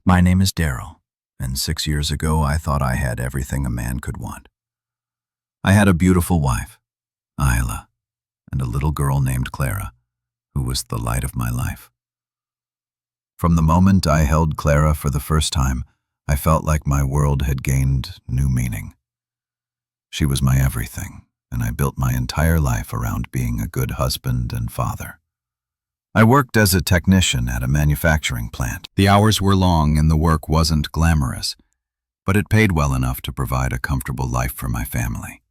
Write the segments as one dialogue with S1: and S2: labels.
S1: My name is Daryl, and 6 years ago I thought I had everything a man could want. I had a beautiful wife, Isla, and a little girl named Clara, who was the light of my life. From the moment I held Clara for the first time, I felt like my world had gained new meaning. She was my everything, and I built my entire life around being a good husband and father. I worked as a technician at a manufacturing plant. The hours were long and the work wasn't glamorous, but it paid well enough to provide a comfortable life for my family.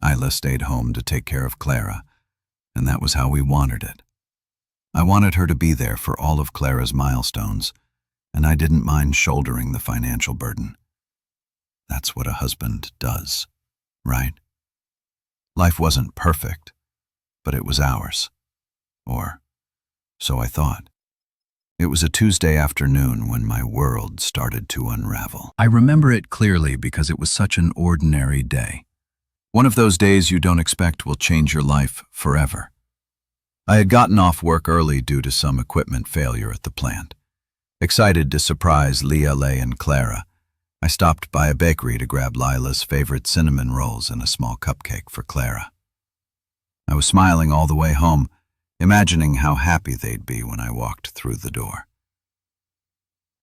S1: Isla stayed home to take care of Clara, and that was how we wanted it. I wanted her to be there for all of Clara's milestones, and I didn't mind shouldering the financial burden. That's what a husband does, right? Life wasn't perfect, but it was ours. Or so I thought. It was a Tuesday afternoon when my world started to unravel. I remember it clearly because it was such an ordinary day. One of those days you don't expect will change your life forever. I had gotten off work early due to some equipment failure at the plant. Excited to surprise Leah and Clara, I stopped by a bakery to grab Lila's favorite cinnamon rolls and a small cupcake for Clara. I was smiling all the way home, imagining how happy they'd be when I walked through the door.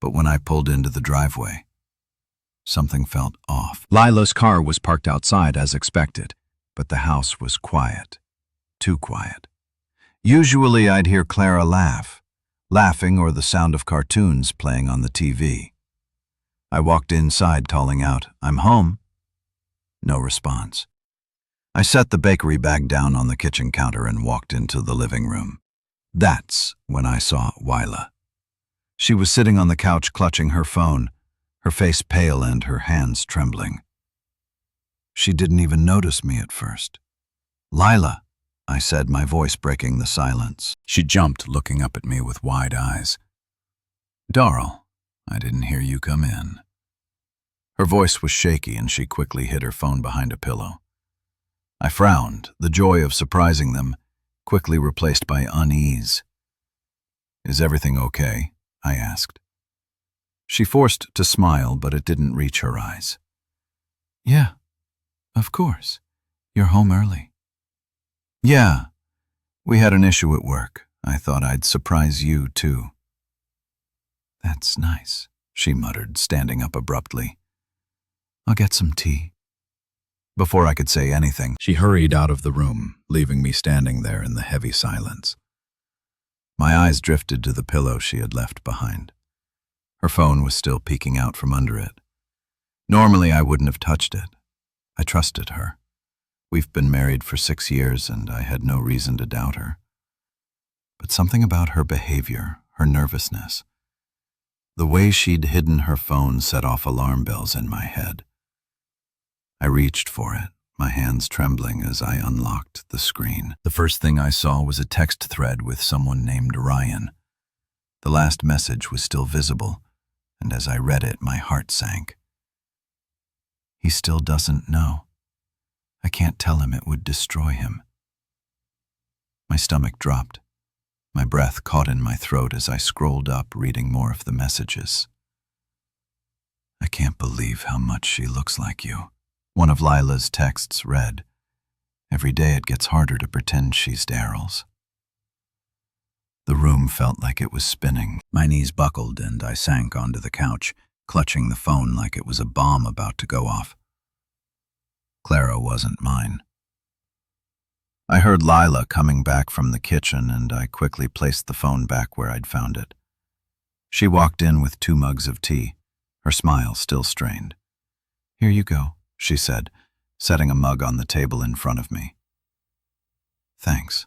S1: But when I pulled into the driveway, something felt off. Lila's car was parked outside as expected, but the house was quiet. Too quiet. Usually I'd hear Clara laughing or the sound of cartoons playing on the TV. I walked inside calling out, "I'm home." No response. I set the bakery bag down on the kitchen counter and walked into the living room. That's when I saw Wyla. She was sitting on the couch clutching her phone, her face pale and her hands trembling. She didn't even notice me at first. "Lila," I said, my voice breaking the silence. She jumped, looking up at me with wide eyes. "Darrell, I didn't hear you come in." Her voice was shaky and she quickly hid her phone behind a pillow. I frowned, the joy of surprising them, quickly replaced by unease. "Is everything okay?" I asked. She forced to smile, but it didn't reach her eyes. "Yeah, of course. You're home early." "Yeah, we had an issue at work. I thought I'd surprise you, too." "That's nice," she muttered, standing up abruptly. "I'll get some tea." Before I could say anything, she hurried out of the room, leaving me standing there in the heavy silence. My eyes drifted to the pillow she had left behind. Her phone was still peeking out from under it. Normally I wouldn't have touched it. I trusted her. We've been married for 6 years and I had no reason to doubt her. But something about her behavior, her nervousness, the way she'd hidden her phone set off alarm bells in my head. I reached for it, my hands trembling as I unlocked the screen. The first thing I saw was a text thread with someone named Ryan. The last message was still visible, and as I read it, my heart sank. He still doesn't know. I can't tell him, it would destroy him. My stomach dropped. My breath caught in my throat as I scrolled up, reading more of the messages. "I can't believe how much she looks like you." One of Lila's texts read, "Every day it gets harder to pretend she's Daryl's." The room felt like it was spinning. My knees buckled and I sank onto the couch, clutching the phone like it was a bomb about to go off. Clara wasn't mine. I heard Lila coming back from the kitchen and I quickly placed the phone back where I'd found it. She walked in with 2 mugs of tea, her smile still strained. "Here you go," she said, setting a mug on the table in front of me. "Thanks,"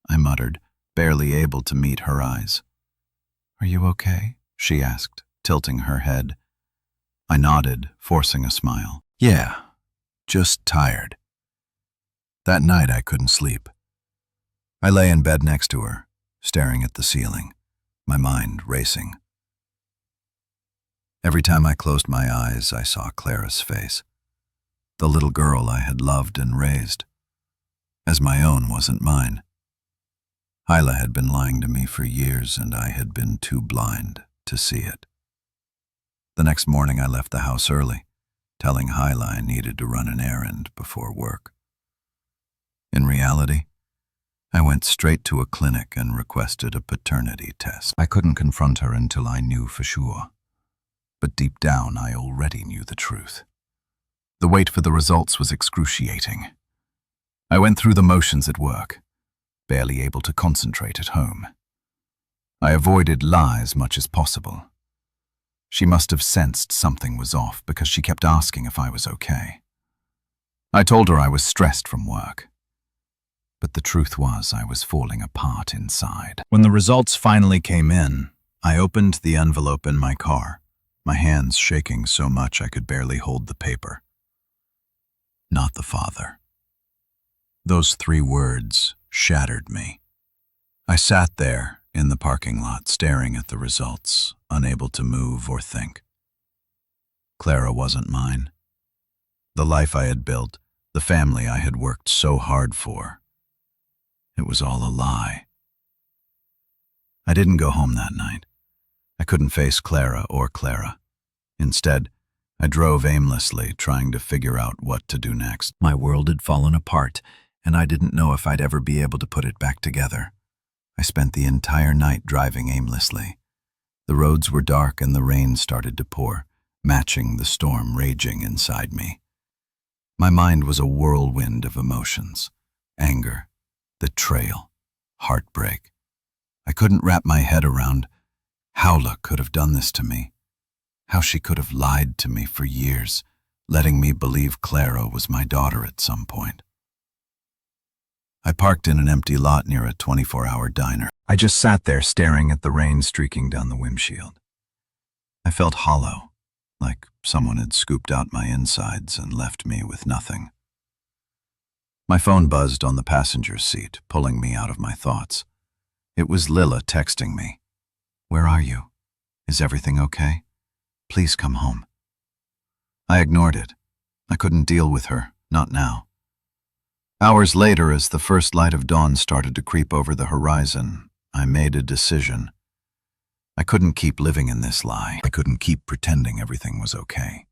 S1: I muttered, barely able to meet her eyes. "Are you okay?" she asked, tilting her head. I nodded, forcing a smile. "Yeah, just tired." That night I couldn't sleep. I lay in bed next to her, staring at the ceiling, my mind racing. Every time I closed my eyes, I saw Clara's face. The little girl I had loved and raised, as my own wasn't mine. Hyla had been lying to me for years, and I had been too blind to see it. The next morning I left the house early, telling Hyla I needed to run an errand before work. In reality, I went straight to a clinic and requested a paternity test. I couldn't confront her until I knew for sure. But deep down, I already knew the truth. The wait for the results was excruciating. I went through the motions at work, barely able to concentrate at home. I avoided lie as much as possible. She must have sensed something was off because she kept asking if I was okay. I told her I was stressed from work. But the truth was I was falling apart inside. When the results finally came in, I opened the envelope in my car, my hands shaking so much I could barely hold the paper. Not the father. Those 3 words shattered me. I sat there in the parking lot staring at the results, unable to move or think. Clara wasn't mine. The life I had built, the family I had worked so hard for, it was all a lie. I didn't go home that night. I couldn't face Clara or Clara. Instead, I drove aimlessly, trying to figure out what to do next. My world had fallen apart, and I didn't know if I'd ever be able to put it back together. I spent the entire night driving aimlessly. The roads were dark and the rain started to pour, matching the storm raging inside me. My mind was a whirlwind of emotions: anger, betrayal, heartbreak. I couldn't wrap my head around how Hyla could have done this to me, how she could have lied to me for years, letting me believe Clara was my daughter at some point. I parked in an empty lot near a 24-hour diner. I just sat there staring at the rain streaking down the windshield. I felt hollow, like someone had scooped out my insides and left me with nothing. My phone buzzed on the passenger seat, pulling me out of my thoughts. It was Lila texting me. "Where are you? Is everything okay? Please come home." I ignored it. I couldn't deal with her, not now. Hours later, as the first light of dawn started to creep over the horizon, I made a decision. I couldn't keep living in this lie. I couldn't keep pretending everything was okay.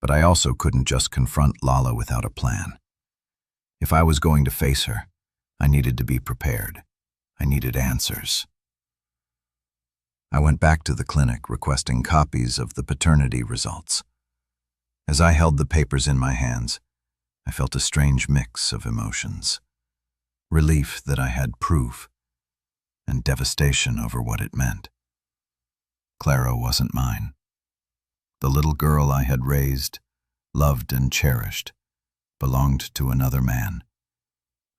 S1: But I also couldn't just confront Lala without a plan. If I was going to face her, I needed to be prepared. I needed answers. I went back to the clinic requesting copies of the paternity results. As I held the papers in my hands, I felt a strange mix of emotions. Relief that I had proof, and devastation over what it meant. Clara wasn't mine. The little girl I had raised, loved and cherished, belonged to another man,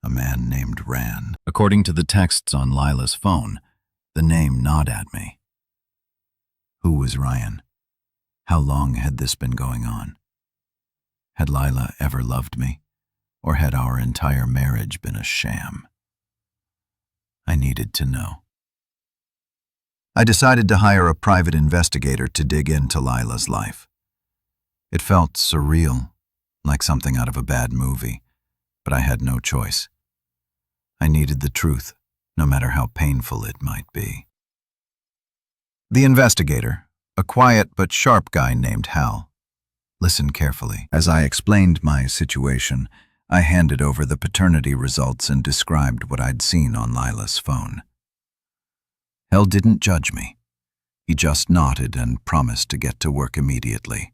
S1: a man named Ran. According to the texts on Lila's phone, the name gnawed at me. Who was Ryan? How long had this been going on? Had Lila ever loved me, or had our entire marriage been a sham? I needed to know. I decided to hire a private investigator to dig into Lila's life. It felt surreal, like something out of a bad movie, but I had no choice. I needed the truth, no matter how painful it might be. The investigator, a quiet but sharp guy named Hal, listened carefully. As I explained my situation, I handed over the paternity results and described what I'd seen on Lila's phone. Hal didn't judge me. He just nodded and promised to get to work immediately.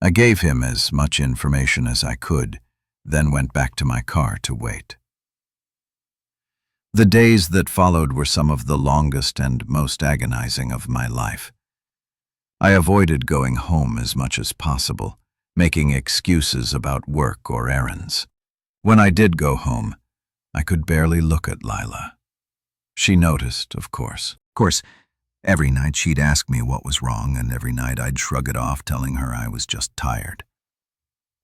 S1: I gave him as much information as I could, then went back to my car to wait. The days that followed were some of the longest and most agonizing of my life. I avoided going home as much as possible, making excuses about work or errands. When I did go home, I could barely look at Lila. She noticed, of course. Every night she'd ask me what was wrong, and every night I'd shrug it off, telling her I was just tired.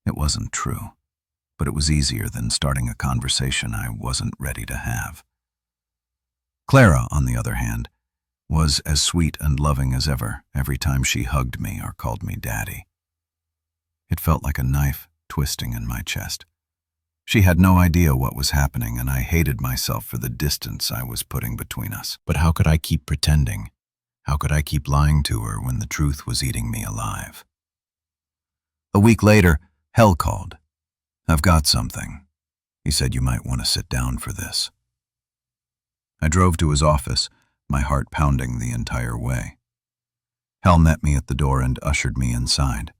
S1: It wasn't true, but it was easier than starting a conversation I wasn't ready to have. Clara, on the other hand, was as sweet and loving as ever every time she hugged me or called me Daddy. It felt like a knife twisting in my chest. She had no idea what was happening, and I hated myself for the distance I was putting between us. But how could I keep pretending? How could I keep lying to her when the truth was eating me alive? A week later, Hell called. "I've got something." He said, "You might want to sit down for this." I drove to his office, my heart pounding the entire way. Hell met me at the door and ushered me inside.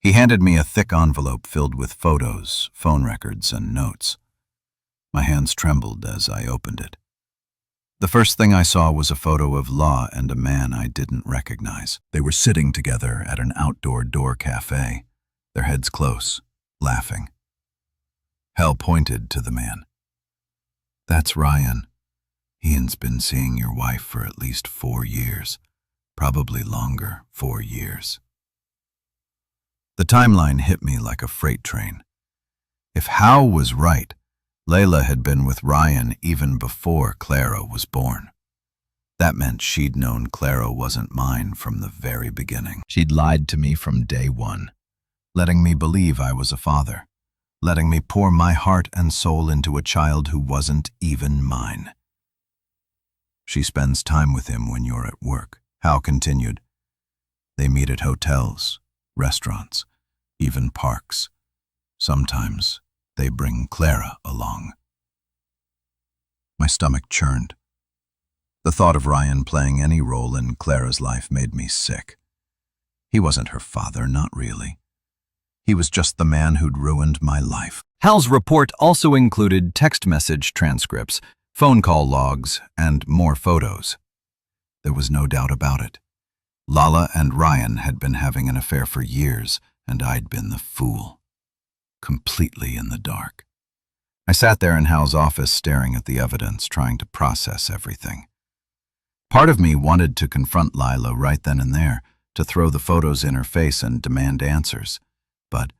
S1: He handed me a thick envelope filled with photos, phone records, and notes. My hands trembled as I opened it. The first thing I saw was a photo of Law and a man I didn't recognize. They were sitting together at an outdoor door cafe, their heads close, laughing. Hell pointed to the man. "That's Ryan. Ian's been seeing your wife for at least 4 years, probably longer, 4 years." The timeline hit me like a freight train. If Hal was right, Layla had been with Ryan even before Clara was born. That meant she'd known Clara wasn't mine from the very beginning. She'd lied to me from day one, letting me believe I was a father, letting me pour my heart and soul into a child who wasn't even mine. "She spends time with him when you're at work," Hal continued. "They meet at hotels, restaurants, even parks. Sometimes they bring Clara along." My stomach churned. The thought of Ryan playing any role in Clara's life made me sick. He wasn't her father, not really. He was just the man who'd ruined my life. Hal's report also included text message transcripts, phone call logs, and more photos. There was no doubt about it. Lala and Ryan had been having an affair for years, and I'd been the fool. Completely in the dark. I sat there in Hal's office staring at the evidence, trying to process everything. Part of me wanted to confront Lila right then and there, to throw the photos in her face and demand answers. But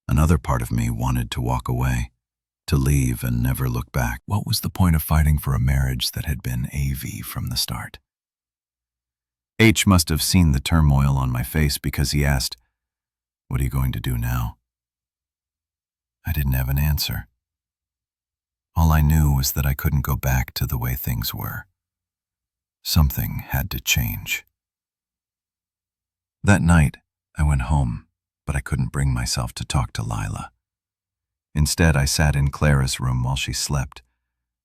S1: another part of me wanted to walk away, to leave and never look back. What was the point of fighting for a marriage that had been AV from the start? H must have seen the turmoil on my face because he asked, "What are you going to do now?" I didn't have an answer. All I knew was that I couldn't go back to the way things were. Something had to change. That night, I went home, but I couldn't bring myself to talk to Lila. Instead, I sat in Clara's room while she slept,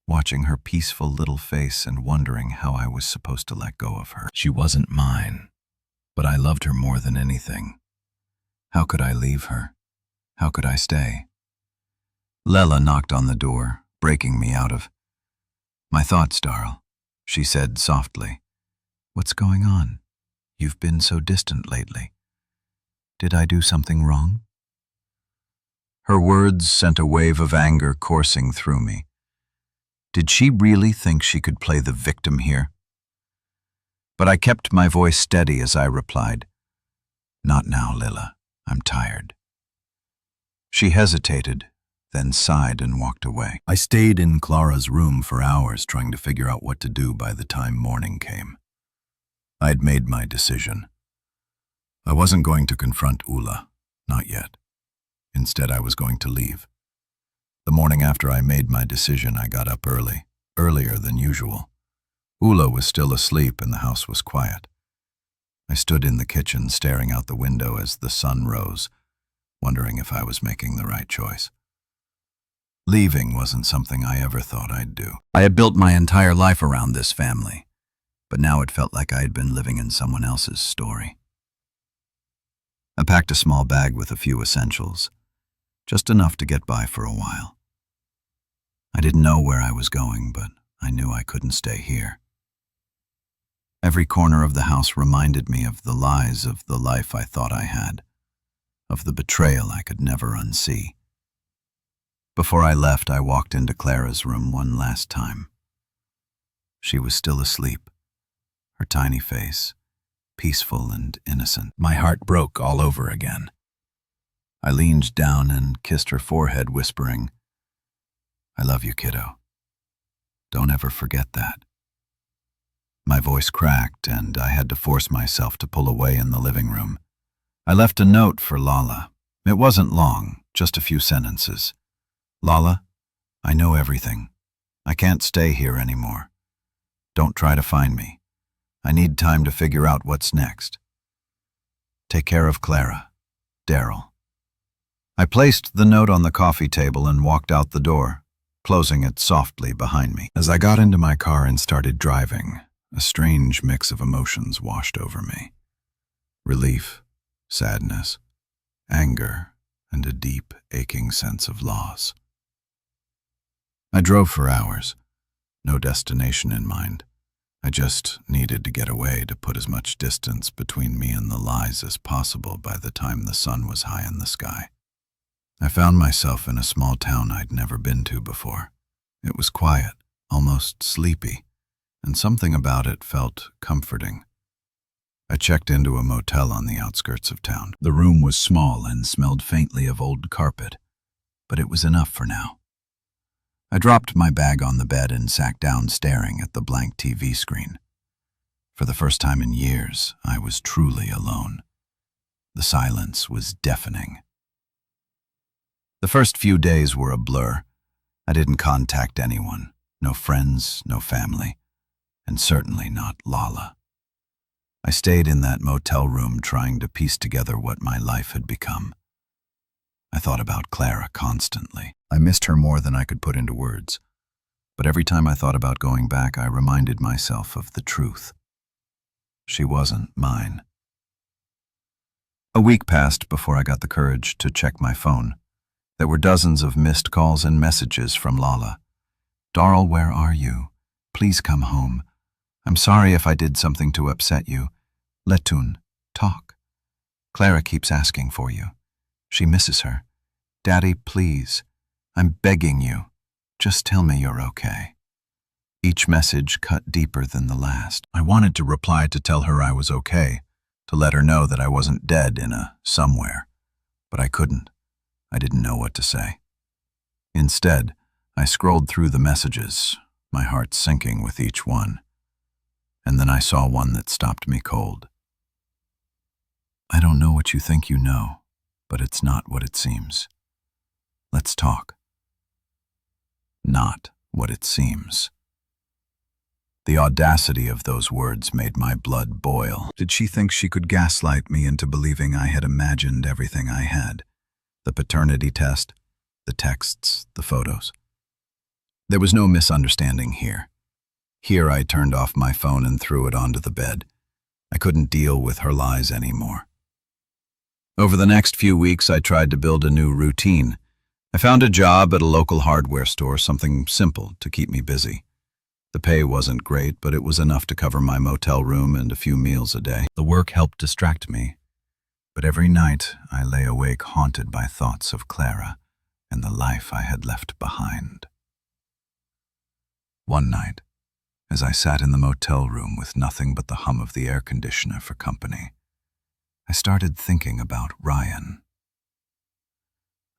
S1: watching her peaceful little face and wondering how I was supposed to let go of her. She wasn't mine, but I loved her more than anything. How could I leave her? How could I stay? Lela knocked on the door, breaking me out of my thoughts, Darl. She said softly, "What's going on? You've been so distant lately. Did I do something wrong?" Her words sent a wave of anger coursing through me. Did she really think she could play the victim here? But I kept my voice steady as I replied, "Not now, Lila. I'm tired." She hesitated, then sighed and walked away. I stayed in Clara's room for hours trying to figure out what to do by the time morning came. I'd made my decision. I wasn't going to confront Ula, not yet. Instead, I was going to leave. The morning after I made my decision, I got up early, earlier than usual. Ula was still asleep and the house was quiet. I stood in the kitchen staring out the window as the sun rose, wondering if I was making the right choice. Leaving wasn't something I ever thought I'd do. I had built my entire life around this family, but now it felt like I had been living in someone else's story. I packed a small bag with a few essentials, just enough to get by for a while. I didn't know where I was going, but I knew I couldn't stay here. Every corner of the house reminded me of the lies of the life I thought I had, of the betrayal I could never unsee. Before I left, I walked into Clara's room one last time. She was still asleep, her tiny face, peaceful and innocent. My heart broke all over again. I leaned down and kissed her forehead, whispering, "I love you, kiddo. Don't ever forget that." My voice cracked, and I had to force myself to pull away in the living room. I left a note for Lala. It wasn't long, just a few sentences. "Lala, I know everything. I can't stay here anymore. Don't try to find me. I need time to figure out what's next. Take care of Clara. Daryl. I placed the note on the coffee table and walked out the door, closing it softly behind me. As I got into my car and started driving, a strange mix of emotions washed over me. Relief, sadness, anger, and a deep, aching sense of loss. I drove for hours, no destination in mind. I just needed to get away to put as much distance between me and the lies as possible by the time the sun was high in the sky. I found myself in a small town I'd never been to before. It was quiet, almost sleepy, and something about it felt comforting. I checked into a motel on the outskirts of town. The room was small and smelled faintly of old carpet, but it was enough for now. I dropped my bag on the bed and sat down staring at the blank TV screen. For the first time in years, I was truly alone. The silence was deafening. The first few days were a blur. I didn't contact anyone, no friends, no family, and certainly not Lala. I stayed in that motel room trying to piece together what my life had become. I thought about Clara constantly. I missed her more than I could put into words. But every time I thought about going back, I reminded myself of the truth. She wasn't mine. A week passed before I got the courage to check my phone. There were dozens of missed calls and messages from Lala. "Darl, where are you? Please come home. I'm sorry if I did something to upset you. Letun, talk. Clara keeps asking for you. She misses her. Daddy, please. I'm begging you. Just tell me you're okay." Each message cut deeper than the last. I wanted to reply to tell her I was okay, to let her know that I wasn't dead in a somewhere. But I couldn't. I didn't know what to say. Instead, I scrolled through the messages, my heart sinking with each one. And then I saw one that stopped me cold. "I don't know what you think you know, but it's not what it seems. Let's talk." Not what it seems. The audacity of those words made my blood boil. Did she think she could gaslight me into believing I had imagined everything I had? The paternity test, the texts, the photos. There was no misunderstanding here. Here I turned off my phone and threw it onto the bed. I couldn't deal with her lies anymore. Over the next few weeks, I tried to build a new routine. I found a job at a local hardware store, something simple to keep me busy. The pay wasn't great, but it was enough to cover my motel room and a few meals a day. The work helped distract me, but every night I lay awake haunted by thoughts of Clara and the life I had left behind. One night, as I sat in the motel room with nothing but the hum of the air conditioner for company, I started thinking about Ryan.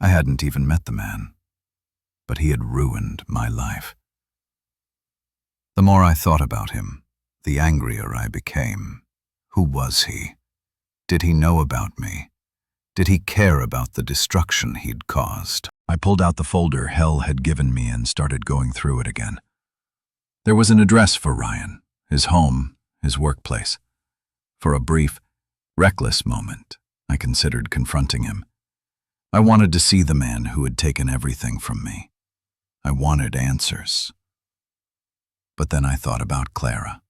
S1: I hadn't even met the man, but he had ruined my life. The more I thought about him, the angrier I became. Who was he? Did he know about me? Did he care about the destruction he'd caused? I pulled out the folder Hell had given me and started going through it again. There was an address for Ryan, his home, his workplace. For a brief, reckless moment, I considered confronting him. I wanted to see the man who had taken everything from me. I wanted answers. But then I thought about Clara.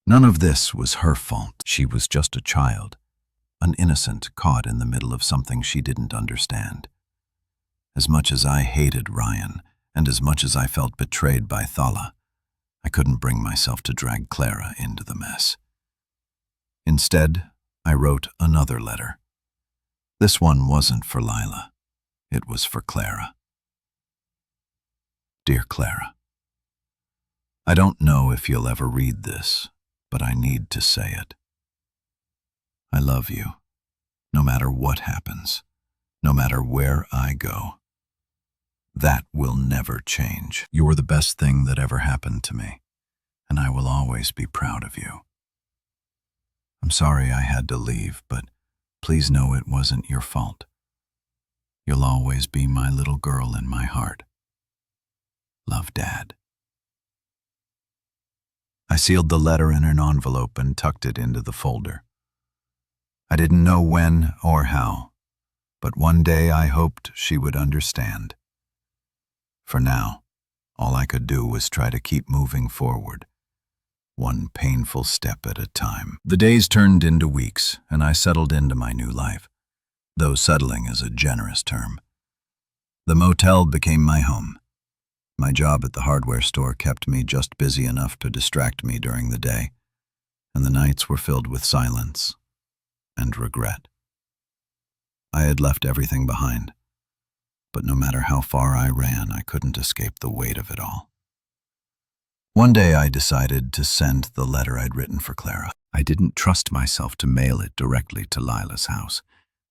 S1: None of this was her fault. She was just a child, an innocent caught in the middle of something she didn't understand. As much as I hated Ryan, and as much as I felt betrayed by Thala, I couldn't bring myself to drag Clara into the mess. Instead, I wrote another letter. This one wasn't for Lila. It was for Clara. Dear Clara, I don't know if you'll ever read this, but I need to say it. I love you, no matter what happens, no matter where I go. That will never change. You're the best thing that ever happened to me, and I will always be proud of you. I'm sorry I had to leave, but please know it wasn't your fault. You'll always be my little girl in my heart. Love, Dad. I sealed the letter in an envelope and tucked it into the folder. I didn't know when or how, but one day I hoped she would understand. For now, all I could do was try to keep moving forward, one painful step at a time. The days turned into weeks, and I settled into my new life, though settling is a generous term. The motel became my home. My job at the hardware store kept me just busy enough to distract me during the day, and the nights were filled with silence and regret. I had left everything behind, but no matter how far I ran, I couldn't escape the weight of it all. One day I decided to send the letter I'd written for Clara. I didn't trust myself to mail it directly to Lila's house,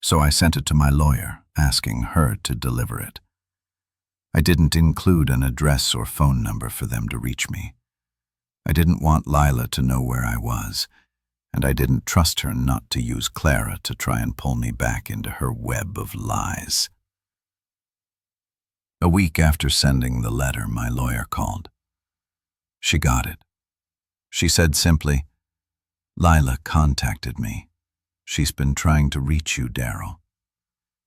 S1: so I sent it to my lawyer, asking her to deliver it. I didn't include an address or phone number for them to reach me. I didn't want Lila to know where I was, and I didn't trust her not to use Clara to try and pull me back into her web of lies. A week after sending the letter, my lawyer called. She got it. She said simply, "Lila contacted me. She's been trying to reach you, Daryl.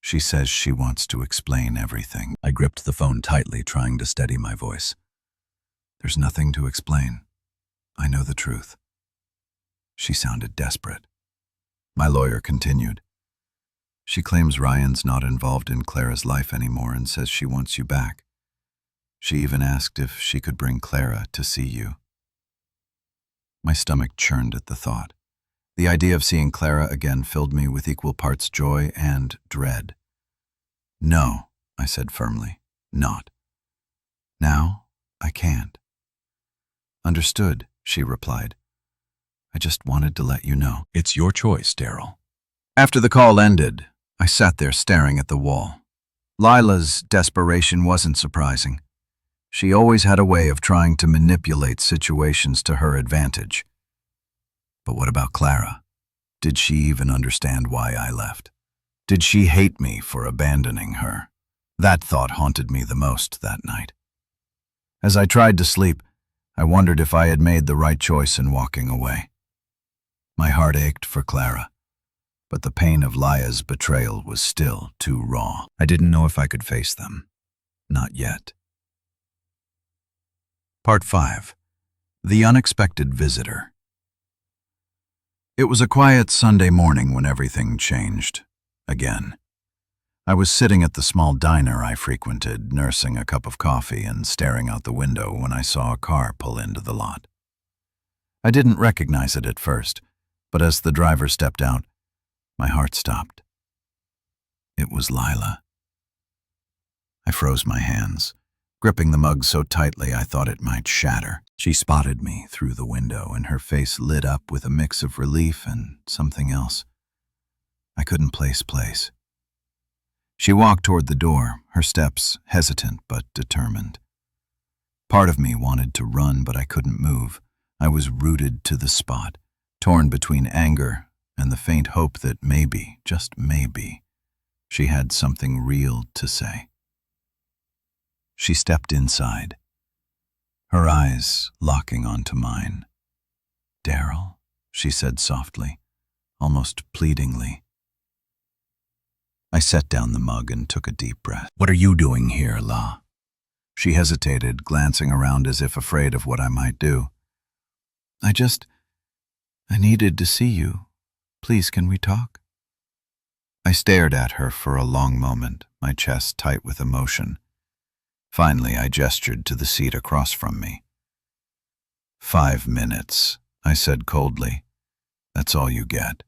S1: She says she wants to explain everything." I gripped the phone tightly, trying to steady my voice. "There's nothing to explain. I know the truth." She sounded desperate. My lawyer continued. "She claims Ryan's not involved in Clara's life anymore and says she wants you back. She even asked if she could bring Clara to see you." My stomach churned at the thought. The idea of seeing Clara again filled me with equal parts joy and dread. "No," I said firmly, "not. Now, I can't." "Understood," she replied. "I just wanted to let you know." "It's your choice, Daryl." After the call ended, I sat there staring at the wall. Lila's desperation wasn't surprising. She always had a way of trying to manipulate situations to her advantage. But what about Clara? Did she even understand why I left? Did she hate me for abandoning her? That thought haunted me the most that night. As I tried to sleep, I wondered if I had made the right choice in walking away. My heart ached for Clara, but the pain of Lila's betrayal was still too raw. I didn't know if I could face them. Not yet. Part 5. The Unexpected Visitor. It was a quiet Sunday morning when everything changed. Again. I was sitting at the small diner I frequented, nursing a cup of coffee and staring out the window when I saw a car pull into the lot. I didn't recognize it at first, but as the driver stepped out, my heart stopped. It was Lila. I froze my hands, gripping the mug so tightly I thought it might shatter. She spotted me through the window, and her face lit up with a mix of relief and something else. I couldn't place. She walked toward the door, her steps hesitant but determined. Part of me wanted to run, but I couldn't move. I was rooted to the spot, torn between anger and the faint hope that maybe, just maybe, she had something real to say. She stepped inside, her eyes locking onto mine. "Daryl," she said softly, almost pleadingly. I set down the mug and took a deep breath. "What are you doing here, La?" She hesitated, glancing around as if afraid of what I might do. I needed to see you. Please, can we talk?" I stared at her for a long moment, my chest tight with emotion. Finally, I gestured to the seat across from me. "5 minutes," I said coldly. "That's all you get."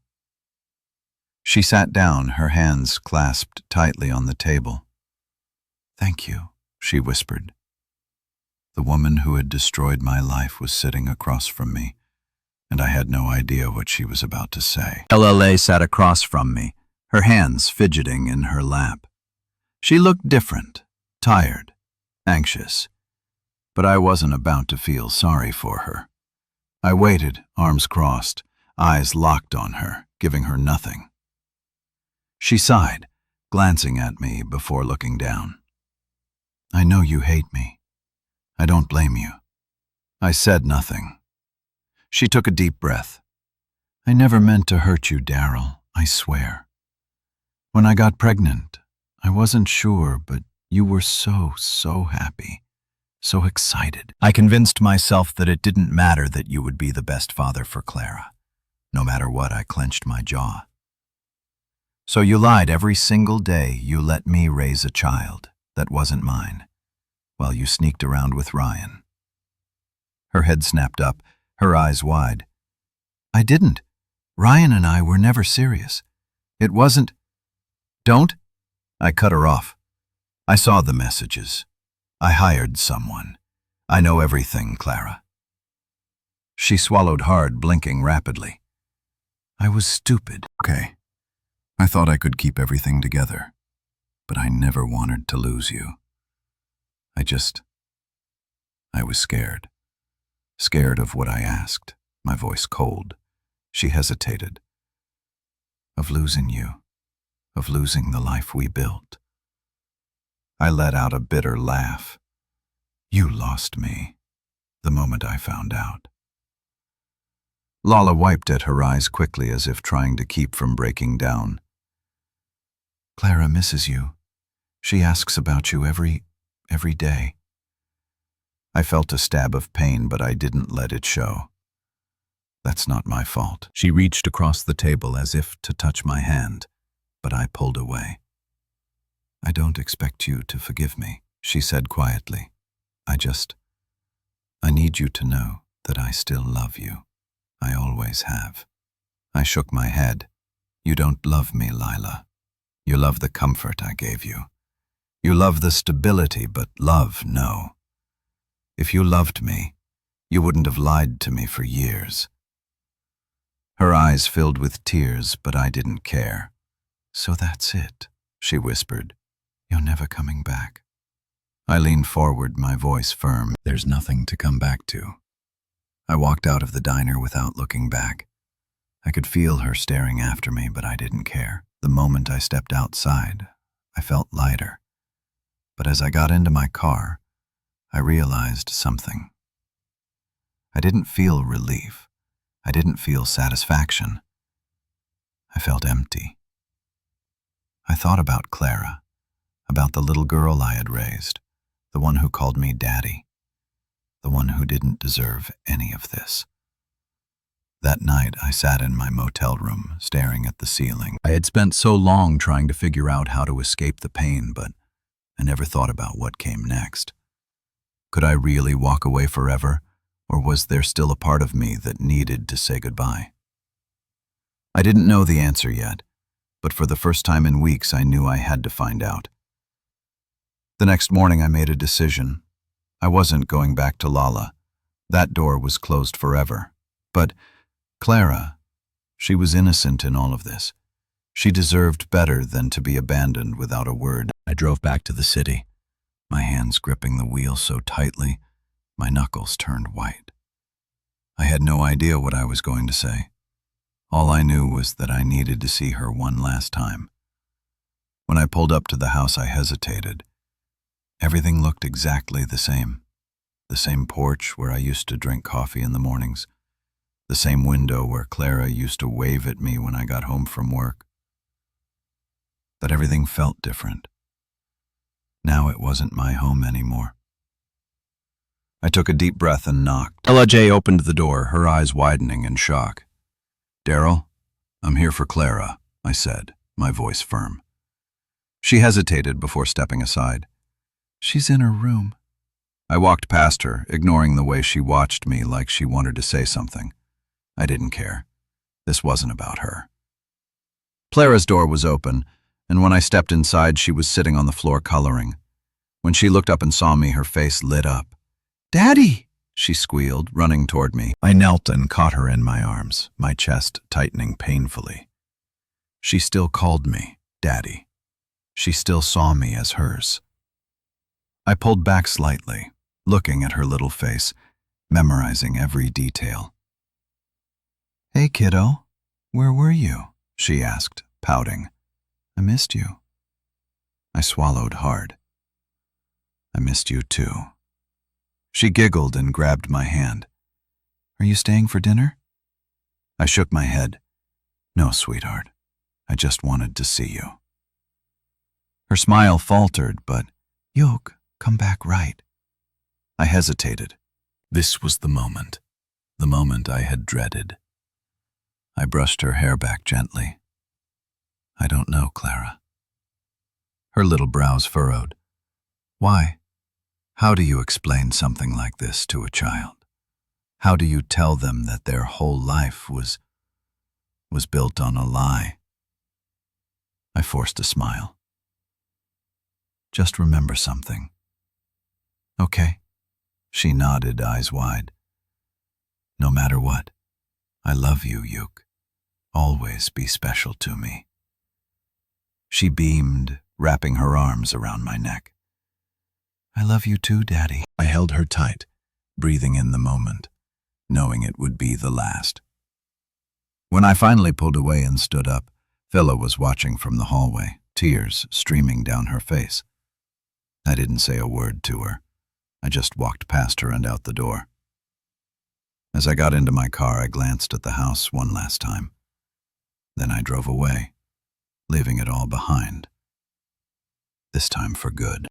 S1: She sat down, her hands clasped tightly on the table. "Thank you," she whispered. The woman who had destroyed my life was sitting across from me, and I had no idea what she was about to say. LLA sat across from me, her hands fidgeting in her lap. She looked different, tired, anxious, but I wasn't about to feel sorry for her. I waited, arms crossed, eyes locked on her, giving her nothing. She sighed, glancing at me before looking down. "I know you hate me. I don't blame you." I said nothing. She took a deep breath. I never meant to hurt you, Daryl, I swear. When I got pregnant, I wasn't sure, but you were so happy, so excited. I convinced myself that it didn't matter that you would be the best father for Clara. No matter what, I clenched my jaw. So you lied every single day you let me raise a child that wasn't mine, while you sneaked around with Ryan. Her head snapped up, her eyes wide. I didn't. Ryan and I were never serious. It wasn't. Don't. I cut her off. I saw the messages. I hired someone. I know everything, Clara. She swallowed hard, blinking rapidly. I was stupid. Okay. I thought I could keep everything together, but I never wanted to lose you. I was scared. Scared of what I asked, my voice cold. She hesitated. Of losing you. Of losing the life we built. I let out a bitter laugh. You lost me, the moment I found out. Lala wiped at her eyes quickly as if trying to keep from breaking down. Clara misses you. She asks about you every day. I felt a stab of pain, but I didn't let it show. That's not my fault. She reached across the table as if to touch my hand, but I pulled away. I don't expect you to forgive me, she said quietly. I need you to know that I still love you. I always have. I shook my head. You don't love me, Lila. You love the comfort I gave you. You love the stability, but love, no. If you loved me, you wouldn't have lied to me for years. Her eyes filled with tears, but I didn't care. So that's it, she whispered. You're never coming back. I leaned forward, my voice firm. There's nothing to come back to. I walked out of the diner without looking back. I could feel her staring after me, but I didn't care. The moment I stepped outside, I felt lighter. But as I got into my car, I realized something. I didn't feel relief. I didn't feel satisfaction. I felt empty. I thought about Clara, about the little girl I had raised, the one who called me Daddy, the one who didn't deserve any of this. That night, I sat in my motel room, staring at the ceiling. I had spent so long trying to figure out how to escape the pain, but I never thought about what came next. Could I really walk away forever, or was there still a part of me that needed to say goodbye? I didn't know the answer yet, but for the first time in weeks, I knew I had to find out. The next morning, I made a decision. I wasn't going back to Lala. That door was closed forever. But Clara, she was innocent in all of this. She deserved better than to be abandoned without a word. I drove back to the city, my hands gripping the wheel so tightly, my knuckles turned white. I had no idea what I was going to say. All I knew was that I needed to see her one last time. When I pulled up to the house, I hesitated. Everything looked exactly the same. The same porch where I used to drink coffee in the mornings. The same window where Clara used to wave at me when I got home from work. But everything felt different. Now it wasn't my home anymore. I took a deep breath and knocked. Ella J opened the door, her eyes widening in shock. Daryl, I'm here for Clara, I said, my voice firm. She hesitated before stepping aside. She's in her room. I walked past her, ignoring the way she watched me like she wanted to say something. I didn't care. This wasn't about her. Clara's door was open, and when I stepped inside, she was sitting on the floor coloring. When she looked up and saw me, her face lit up. Daddy, she squealed, running toward me. I knelt and caught her in my arms, my chest tightening painfully. She still called me Daddy. She still saw me as hers. I pulled back slightly, looking at her little face, memorizing every detail. Hey, kiddo, where were you? She asked, pouting. I missed you. I swallowed hard. I missed you too. She giggled and grabbed my hand. Are you staying for dinner? I shook my head. No, sweetheart. I just wanted to see you. Her smile faltered, but, Yoke, come back right. I hesitated. This was the moment I had dreaded. I brushed her hair back gently. I don't know, Clara. Her little brows furrowed. Why? How do you explain something like this to a child? How do you tell them that their whole life was built on a lie? I forced a smile. Just remember something. Okay. She nodded, eyes wide. No matter what, I love you, Yoke. Always be special to me. She beamed, wrapping her arms around my neck. I love you too, Daddy. I held her tight, breathing in the moment, knowing it would be the last. When I finally pulled away and stood up, Phila was watching from the hallway, tears streaming down her face. I didn't say a word to her. I just walked past her and out the door. As I got into my car, I glanced at the house one last time. Then I drove away, leaving it all behind. This time for good.